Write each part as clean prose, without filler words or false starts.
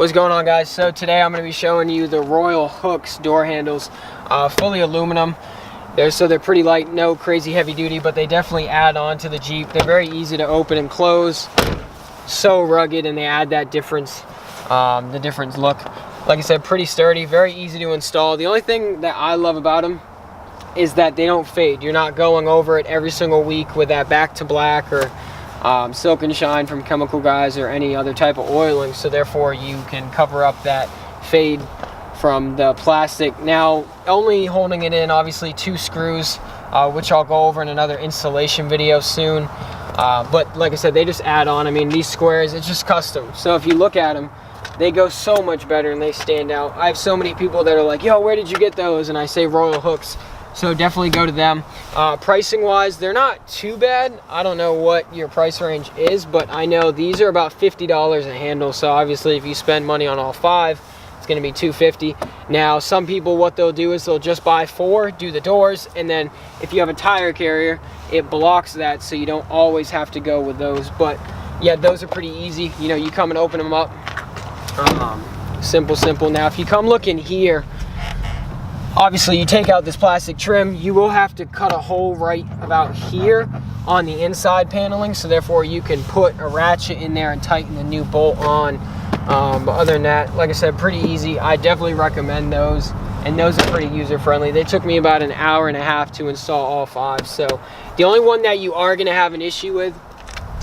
What's going on, guys? So today I'm going to be showing you the Royal Hooks door handles, fully aluminum. They're pretty light, no crazy heavy duty, but they definitely add on to the Jeep. They're very easy to open and close, so rugged, and they add that difference, the different look. Like I said, pretty sturdy, very easy to install. The only thing that I love about them is that they don't fade. You're not going over it every single week with that back to black or silk and shine from Chemical Guys or any other type of oiling, so therefore you can cover up that fade from the plastic. Now, only holding it in, obviously 2 screws, which I'll go over in another installation video soon, but like I said, they just add on. I mean, these squares, it's just custom, so if you look at them, they go so much better and they stand out. I have so many people that are like, yo, where did you get those? And I say Royal Hooks. So definitely go to them. Pricing wise, they're not too bad. I don't know what your price range is, but I know these are about $50 a handle. So obviously if you spend money on all 5, it's gonna be $250. Now, some people, what they'll do is they'll just buy 4, do the doors, and then if you have a tire carrier, it blocks that, so you don't always have to go with those. But yeah, those are pretty easy. You know, you come and open them up. Simple. Now, if you come look in here, obviously you take out this plastic trim, you will have to cut a hole right about here on the inside paneling, so therefore you can put a ratchet in there and tighten the new bolt on. But other than that, like I said, pretty easy. I definitely recommend those, and those are pretty user friendly. They took me about an hour and a half to install all 5. So the only one that you are going to have an issue with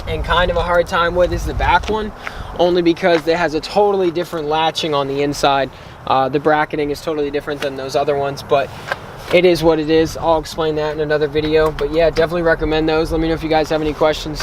and kind of a hard time with is the back one, only because it has a totally different latching on the inside. The bracketing is totally different than those other ones, but it is what it is. I'll explain that in another video. But yeah, definitely recommend those. Let me know if you guys have any questions.